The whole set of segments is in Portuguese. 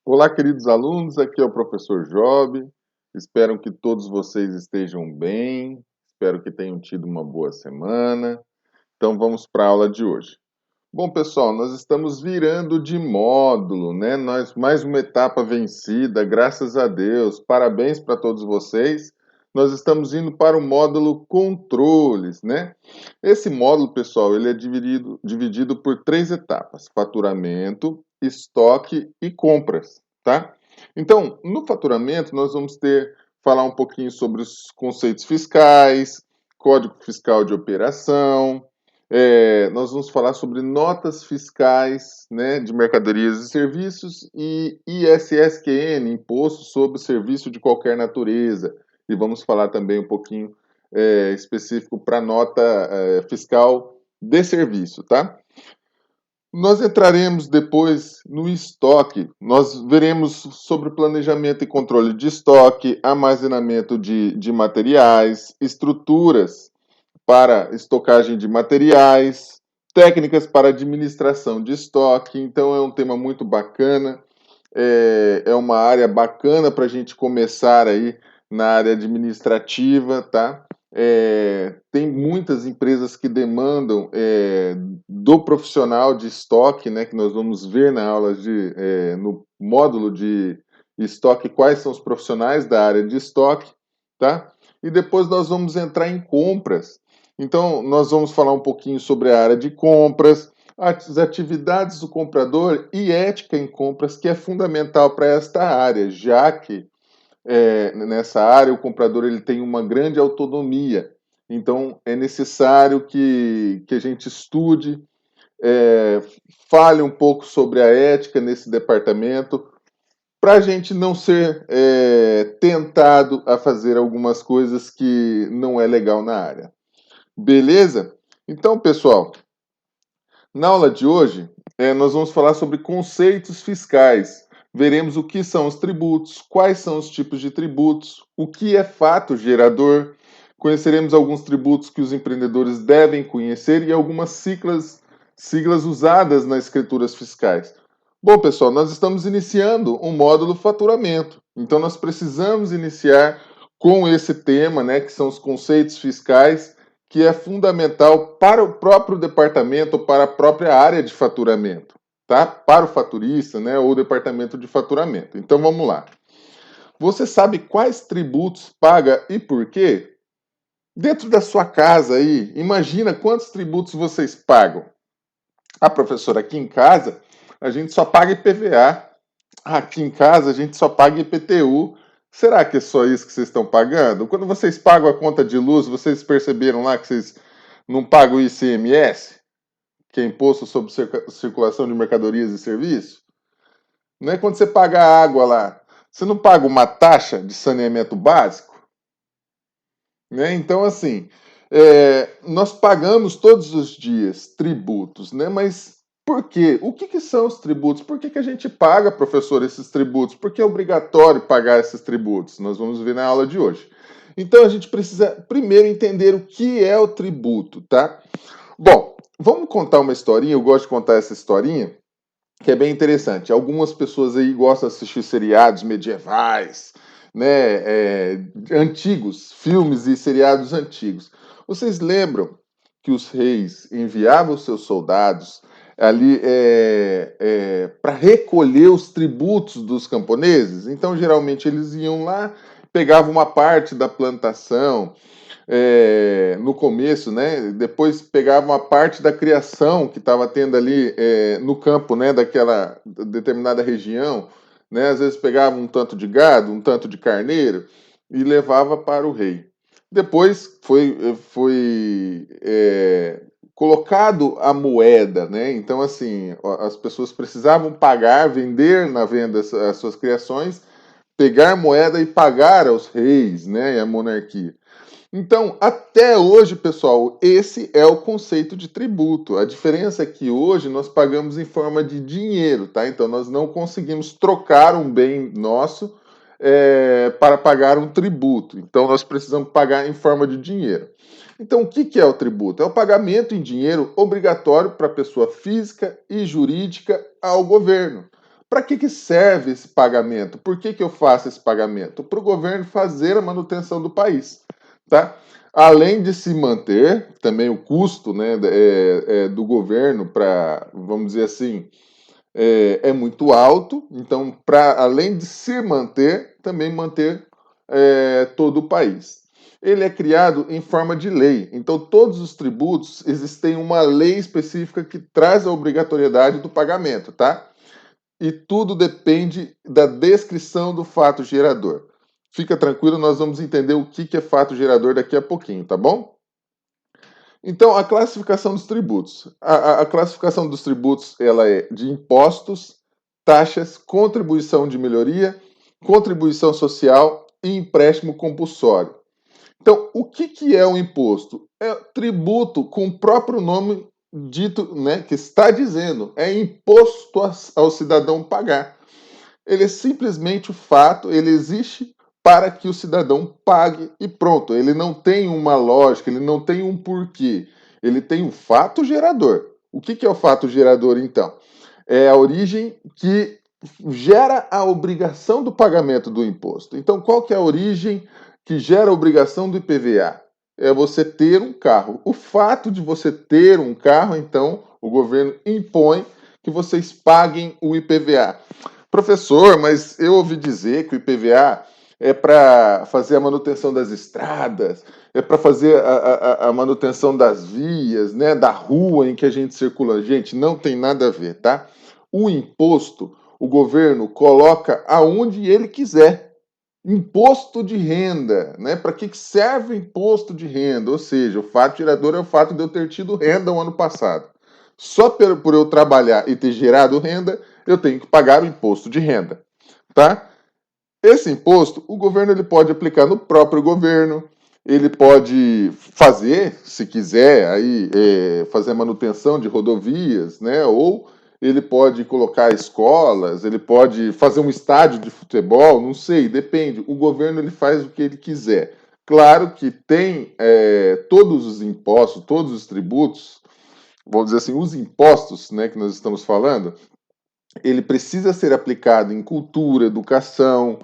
Olá, queridos alunos, aqui é o professor Job. Espero que todos vocês estejam bem, espero que tenham tido uma boa semana. Então vamos para a aula de hoje. Bom, pessoal, nós estamos virando de módulo, né? Mais uma etapa vencida, graças a Deus. Parabéns para todos vocês. Nós estamos indo para o módulo controles, né? Esse módulo, pessoal, ele é dividido por três etapas: faturamento, estoque e compras, tá? Então, no faturamento, nós vamos falar um pouquinho sobre os conceitos fiscais, código fiscal de operação, nós vamos falar sobre notas fiscais, né, de mercadorias e serviços e ISSQN, Imposto sobre Serviço de Qualquer Natureza. E vamos falar também um pouquinho específico para nota fiscal de serviço, tá? Nós entraremos depois no estoque. Nós veremos sobre planejamento e controle de estoque, armazenamento de materiais, estruturas para estocagem de materiais, técnicas para administração de estoque. Então, é um tema muito bacana, é uma área bacana para a gente começar aí na área administrativa, tá? Tem muitas empresas que demandam do profissional de estoque, né? Que nós vamos ver na aula no módulo de estoque quais são os profissionais da área de estoque, tá? E depois nós vamos entrar em compras. Então, nós vamos falar um pouquinho sobre a área de compras, as atividades do comprador e ética em compras, que é fundamental para esta área, já que nessa área o comprador ele tem uma grande autonomia. Então, é necessário que a gente estude, fale um pouco sobre a ética nesse departamento, para a gente não ser tentado a fazer algumas coisas que não é legal na área. Beleza? Então, pessoal, na aula de hoje, nós vamos falar sobre conceitos fiscais. Veremos o que são os tributos, quais são os tipos de tributos, o que é fato gerador. Conheceremos alguns tributos que os empreendedores devem conhecer e algumas siglas usadas nas escrituras fiscais. Bom, pessoal, nós estamos iniciando um módulo faturamento. Então, nós precisamos iniciar com esse tema, né, que são os conceitos fiscais, que é fundamental para o próprio departamento, para a própria área de faturamento, tá? Para o faturista, né, ou departamento de faturamento. Então vamos lá. Você sabe quais tributos paga e por quê? Dentro da sua casa aí, imagina quantos tributos vocês pagam. Ah, professor, aqui em casa a gente só paga IPVA. Aqui em casa a gente só paga IPTU. Será que é só isso que vocês estão pagando? Quando vocês pagam a conta de luz, vocês perceberam lá que vocês não pagam o ICMS, que é Imposto sobre Circulação de Mercadorias e Serviços? Não é quando você paga a água lá, você não paga uma taxa de saneamento básico? Né? Então, assim, nós pagamos todos os dias tributos, né? Mas por quê? O que são os tributos? Por que a gente paga, professor, esses tributos? Por que é obrigatório pagar esses tributos? Nós vamos ver na aula de hoje. Então, a gente precisa primeiro entender o que é o tributo, tá? Bom, vamos contar uma historinha. Eu gosto de contar essa historinha, que é bem interessante. Algumas pessoas aí gostam de assistir seriados medievais, né, antigos, filmes e seriados antigos. Vocês lembram que os reis enviavam seus soldados ali para recolher os tributos dos camponeses? Então, geralmente, eles iam lá, pegavam uma parte da plantação, no começo, né? Depois pegava uma parte da criação que estava tendo ali no campo, né? Daquela determinada região, né? Às vezes pegava um tanto de gado, um tanto de carneiro e levava para o rei. Depois foi colocado a moeda, né? Então assim as pessoas precisavam pagar, vender na venda as suas criações, pegar moeda e pagar aos reis, né? E à monarquia. Então, até hoje, pessoal, esse é o conceito de tributo. A diferença é que hoje nós pagamos em forma de dinheiro, tá? Então, nós não conseguimos trocar um bem nosso para pagar um tributo. Então, nós precisamos pagar em forma de dinheiro. Então, o que é o tributo? É o pagamento em dinheiro obrigatório para a pessoa física e jurídica ao governo, para que serve esse pagamento? Por que eu faço esse pagamento? Para o governo fazer a manutenção do país, tá? Além de se manter, também o custo, né, do governo para, vamos dizer assim, é muito alto, então, além de se manter, também manter todo o país. Ele é criado em forma de lei, então todos os tributos existem uma lei específica que traz a obrigatoriedade do pagamento, tá? E tudo depende da descrição do fato gerador. Fica tranquilo, nós vamos entender o que é fato gerador daqui a pouquinho, tá bom? Então, a classificação dos tributos. A classificação dos tributos ela é de impostos, taxas, contribuição de melhoria, contribuição social e empréstimo compulsório. Então, o que é o imposto? É tributo com o próprio nome dito, né, que está dizendo, é imposto ao cidadão pagar. Ele é simplesmente o fato, ele existe para que o cidadão pague e pronto. Ele não tem uma lógica, ele não tem um porquê. Ele tem um fato gerador. O que é o fato gerador, então? É a origem que gera a obrigação do pagamento do imposto. Então, qual que é a origem que gera a obrigação do IPVA? É você ter um carro. O fato de você ter um carro, então, o governo impõe que vocês paguem o IPVA. Professor, mas eu ouvi dizer que o IPVA é para fazer a manutenção das estradas, é para fazer a manutenção das vias, né, da rua em que a gente circula. Gente, não tem nada a ver, tá? O imposto, o governo coloca aonde ele quiser. Imposto de renda, né? Para que serve o imposto de renda? Ou seja, o fato gerador é o fato de eu ter tido renda o ano passado. Só por eu trabalhar e ter gerado renda, eu tenho que pagar o imposto de renda, tá? Esse imposto, o governo ele pode aplicar no próprio governo, ele pode fazer, se quiser, aí fazer a manutenção de rodovias, né? Ou ele pode colocar escolas, ele pode fazer um estádio de futebol, não sei, depende. O governo ele faz o que ele quiser. Claro que tem todos os impostos, todos os tributos, vamos dizer assim, os impostos, né, que nós estamos falando, ele precisa ser aplicado em cultura, educação,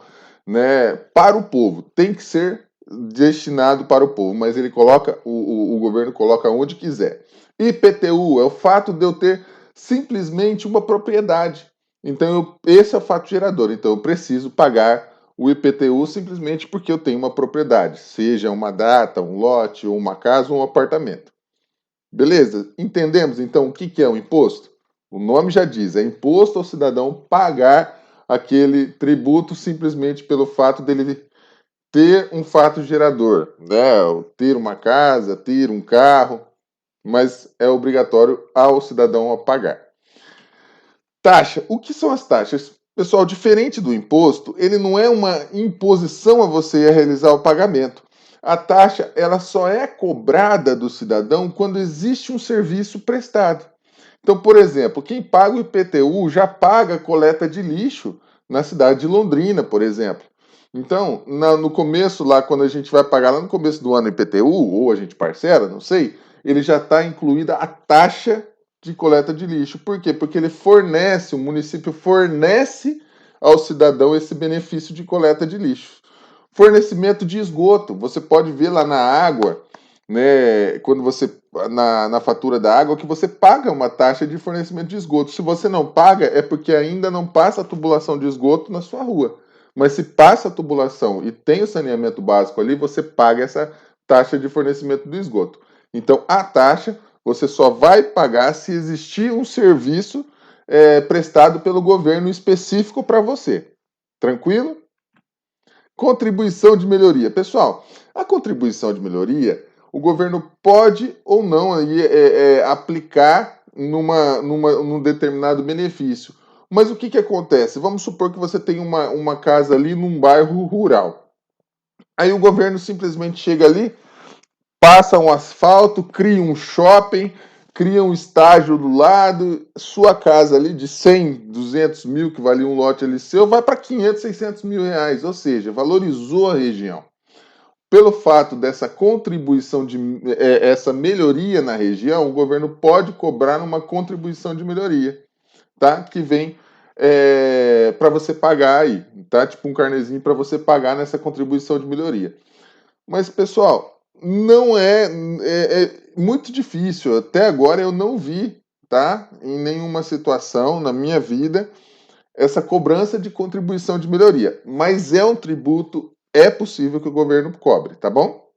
né, para o povo. Tem que ser destinado para o povo, mas ele coloca, o governo coloca onde quiser. IPTU é o fato de eu ter simplesmente uma propriedade. Então, esse é o fato gerador. Então, eu preciso pagar o IPTU simplesmente porque eu tenho uma propriedade, seja uma data, um lote, ou uma casa ou um apartamento. Beleza? Entendemos então o que é o imposto? O nome já diz, é imposto ao cidadão pagar aquele tributo simplesmente pelo fato dele ter um fato gerador, né? Ter uma casa, ter um carro, mas é obrigatório ao cidadão a pagar. Taxa. O que são as taxas? Pessoal, diferente do imposto, ele não é uma imposição a você a realizar o pagamento. A taxa, ela só é cobrada do cidadão quando existe um serviço prestado. Então, por exemplo, quem paga o IPTU já paga a coleta de lixo na cidade de Londrina, por exemplo. Então, no começo, lá, quando a gente vai pagar lá no começo do ano o IPTU, ou a gente parcela, não sei, ele já está incluída a taxa de coleta de lixo. Por quê? Porque ele fornece, o município fornece ao cidadão esse benefício de coleta de lixo. Fornecimento de esgoto. Você pode ver lá na água, né, quando você na fatura da água, que você paga uma taxa de fornecimento de esgoto. Se você não paga, é porque ainda não passa a tubulação de esgoto na sua rua. Mas se passa a tubulação e tem o saneamento básico ali, você paga essa taxa de fornecimento do esgoto. Então, a taxa você só vai pagar se existir um serviço prestado pelo governo específico para você. Tranquilo? Contribuição de melhoria. Pessoal, a contribuição de melhoria, o governo pode ou não aí, aplicar num determinado benefício. Mas o que acontece? Vamos supor que você tem uma casa ali num bairro rural. Aí o governo simplesmente chega ali, passa um asfalto, cria um shopping, cria um estágio do lado, sua casa ali de 100, 200 mil, que valia um lote ali seu, vai para 500, 600 mil reais, ou seja, valorizou a região. Pelo fato dessa contribuição, essa melhoria na região, o governo pode cobrar uma contribuição de melhoria, tá? Que vem para você pagar aí, tá? Tipo um carnezinho para você pagar nessa contribuição de melhoria. Mas, pessoal, não é muito difícil. Até agora eu não vi, tá? Em nenhuma situação na minha vida essa cobrança de contribuição de melhoria. Mas é um tributo, é possível que o governo cobre, tá bom?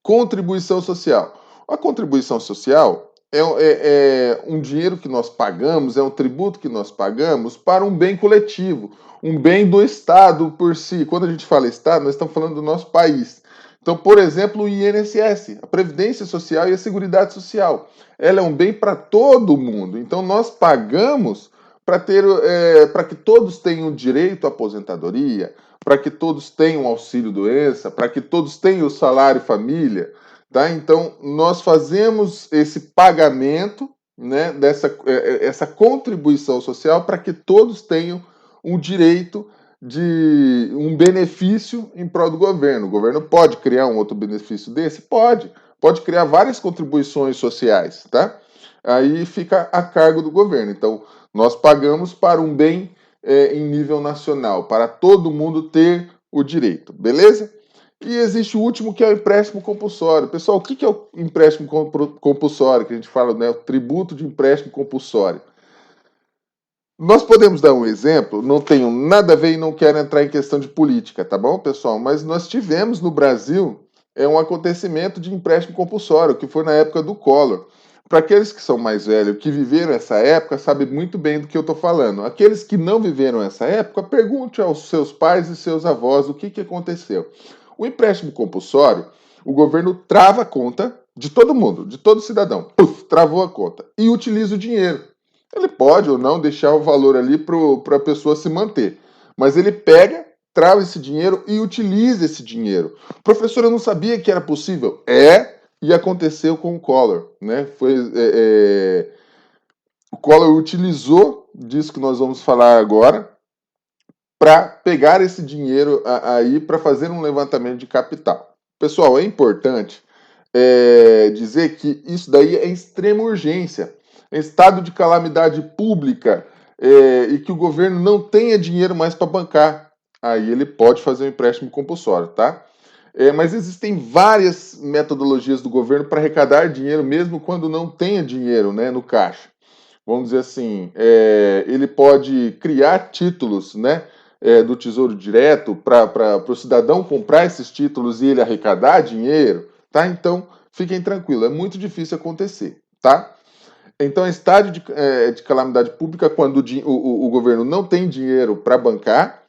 Contribuição social. A contribuição social é um dinheiro que nós pagamos, é um tributo que nós pagamos para um bem coletivo, um bem do Estado por si. Quando a gente fala Estado, nós estamos falando do nosso país. Então, por exemplo, o INSS, a Previdência Social e a Seguridade Social. Ela é um bem para todo mundo. Então, nós pagamos para que todos tenham direito à aposentadoria, para que todos tenham auxílio-doença, para que todos tenham o salário família, tá? Então, nós fazemos esse pagamento, né, essa contribuição social para que todos tenham um direito de um benefício em prol do governo. O governo pode criar um outro benefício desse? Pode. Pode criar várias contribuições sociais, tá? Aí fica a cargo do governo. Então, nós pagamos para um bem em nível nacional, para todo mundo ter o direito, beleza? E existe o último, que é o empréstimo compulsório. Pessoal, o que é o empréstimo compulsório, que a gente fala, né? O tributo de empréstimo compulsório. Nós podemos dar um exemplo, não tenho nada a ver e não quero entrar em questão de política, tá bom, pessoal? Mas nós tivemos no Brasil um acontecimento de empréstimo compulsório, que foi na época do Collor. Para aqueles que são mais velhos, que viveram essa época, sabem muito bem do que eu estou falando. Aqueles que não viveram essa época, pergunte aos seus pais e seus avós o que aconteceu. O empréstimo compulsório, o governo trava a conta de todo mundo, de todo cidadão. Puf, travou a conta e utiliza o dinheiro. Ele pode ou não deixar o valor ali para a pessoa se manter, mas ele pega, trava esse dinheiro e utiliza esse dinheiro. Professor, eu não sabia que era possível. E aconteceu com o Collor, né? O Collor utilizou disso que nós vamos falar agora para pegar esse dinheiro aí para fazer um levantamento de capital. Pessoal, é importante dizer que isso daí é extrema urgência, é estado de calamidade pública e que o governo não tenha dinheiro mais para bancar. Aí ele pode fazer um empréstimo compulsório, tá? Mas existem várias metodologias do governo para arrecadar dinheiro, mesmo quando não tenha dinheiro, né, no caixa. Vamos dizer assim, ele pode criar títulos, né, do Tesouro Direto para o cidadão comprar esses títulos e ele arrecadar dinheiro, tá? Então, fiquem tranquilos, é muito difícil acontecer, tá? Então, é estágio de calamidade pública quando o governo não tem dinheiro para bancar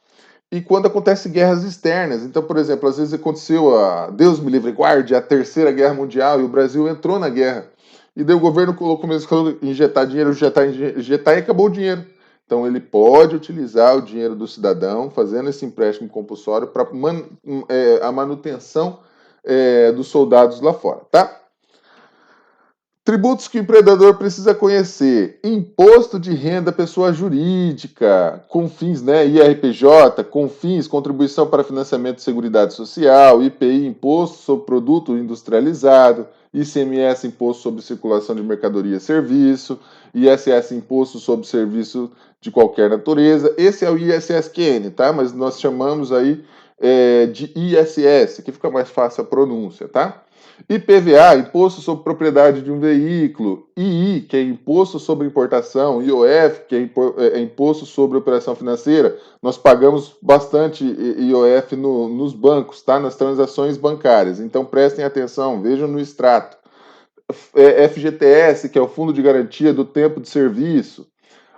e quando acontece guerras externas. Então, por exemplo, às vezes aconteceu Deus me livre e guarde, a Terceira Guerra Mundial e o Brasil entrou na guerra. E daí o governo começou a injetar dinheiro, injetar e acabou o dinheiro. Então ele pode utilizar o dinheiro do cidadão, fazendo esse empréstimo compulsório para a manutenção dos soldados lá fora, tá? Tributos que o empreendedor precisa conhecer: imposto de renda pessoa jurídica, CONFINS, né, IRPJ, CONFINS, contribuição para financiamento de seguridade social, IPI, imposto sobre produto industrializado, ICMS, imposto sobre circulação de mercadoria e serviço, ISS, imposto sobre serviço de qualquer natureza. Esse é o ISSQN, tá? Mas nós chamamos aí de ISS, que fica mais fácil a pronúncia, tá? IPVA, Imposto sobre Propriedade de um Veículo, II, que é Imposto sobre Importação, IOF, que é Imposto sobre Operação Financeira. Nós pagamos bastante IOF nos bancos, tá? Nas transações bancárias. Então prestem atenção, vejam no extrato. FGTS, que é o Fundo de Garantia do Tempo de Serviço.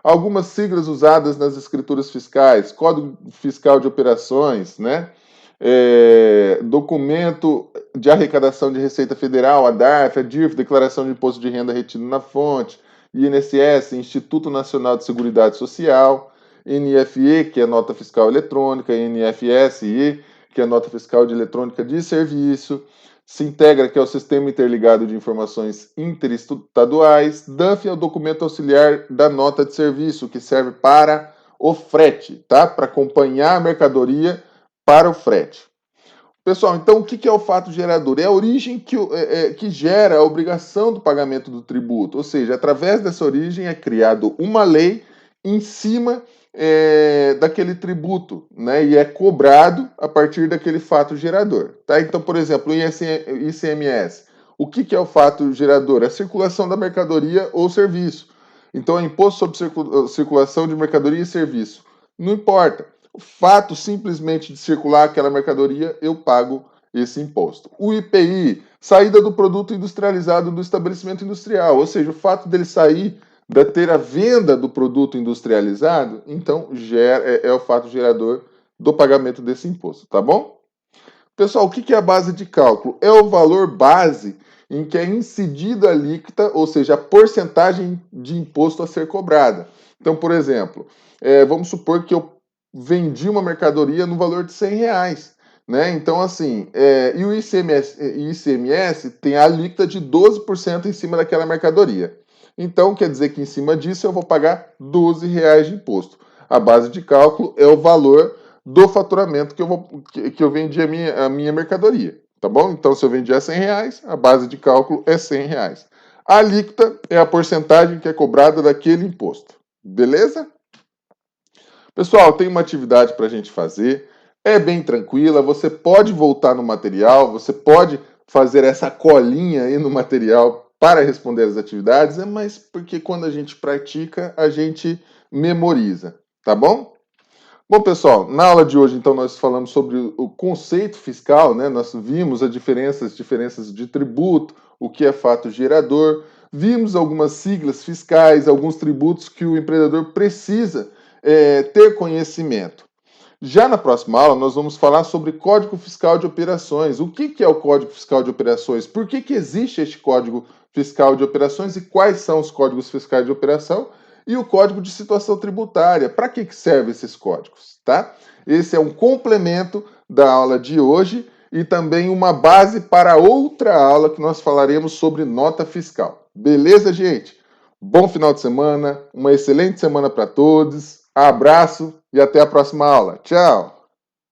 Algumas siglas usadas nas escrituras fiscais: Código Fiscal de Operações, né? Documento de arrecadação de Receita Federal, a DARF, a DIRF, Declaração de Imposto de Renda retido na fonte, INSS, Instituto Nacional de Seguridade Social, NFE, que é Nota Fiscal Eletrônica, NFSE, que é Nota Fiscal de Eletrônica de Serviço, Sintegra, que é o Sistema Interligado de Informações Interestaduais, DANF é o documento auxiliar da nota de serviço, que serve para o frete, tá? Para acompanhar a mercadoria para o frete. Pessoal, então o que é o fato gerador? É a origem que gera a obrigação do pagamento do tributo, ou seja, através dessa origem é criado uma lei em cima daquele tributo, né? E é cobrado a partir daquele fato gerador, tá? Então, por exemplo, o ICMS. O que é o fato gerador? É a circulação da mercadoria ou serviço. Então, é imposto sobre circulação de mercadoria e serviço. Não importa. O fato simplesmente de circular aquela mercadoria, eu pago esse imposto. O IPI, saída do produto industrializado do estabelecimento industrial, ou seja, o fato dele sair da ter a venda do produto industrializado, então é o fato gerador do pagamento desse imposto, tá bom? Pessoal, o que é a base de cálculo? É o valor base em que é incidida a alíquota, ou seja, a porcentagem de imposto a ser cobrada. Então, por exemplo, vamos supor que eu vendi uma mercadoria no valor de R$ 100. Né? Então, assim, e o ICMS tem a alíquota de 12% em cima daquela mercadoria. Então, quer dizer que em cima disso eu vou pagar R$ 12 de imposto. A base de cálculo é o valor do faturamento que eu vendi a minha mercadoria, tá bom? Então, se eu vendia R$ 100, a base de cálculo é R$ 100. A alíquota é a porcentagem que é cobrada daquele imposto, beleza? Pessoal, tem uma atividade para a gente fazer, é bem tranquila, você pode voltar no material, você pode fazer essa colinha aí no material para responder as atividades, mas porque quando a gente pratica, a gente memoriza, tá bom? Bom, pessoal, na aula de hoje, então, nós falamos sobre o conceito fiscal, né? Nós vimos as diferenças de tributo, o que é fato gerador, vimos algumas siglas fiscais, alguns tributos que o empreendedor precisa ter conhecimento. Já na próxima aula, nós vamos falar sobre Código Fiscal de Operações. O que é o Código Fiscal de Operações? Por que existe este Código Fiscal de Operações e quais são os códigos fiscais de operação? E o Código de Situação Tributária. Para que servem esses códigos? Tá? Esse é um complemento da aula de hoje e também uma base para outra aula que nós falaremos sobre nota fiscal. Beleza, gente? Bom final de semana, uma excelente semana para todos. Abraço e até a próxima aula. Tchau!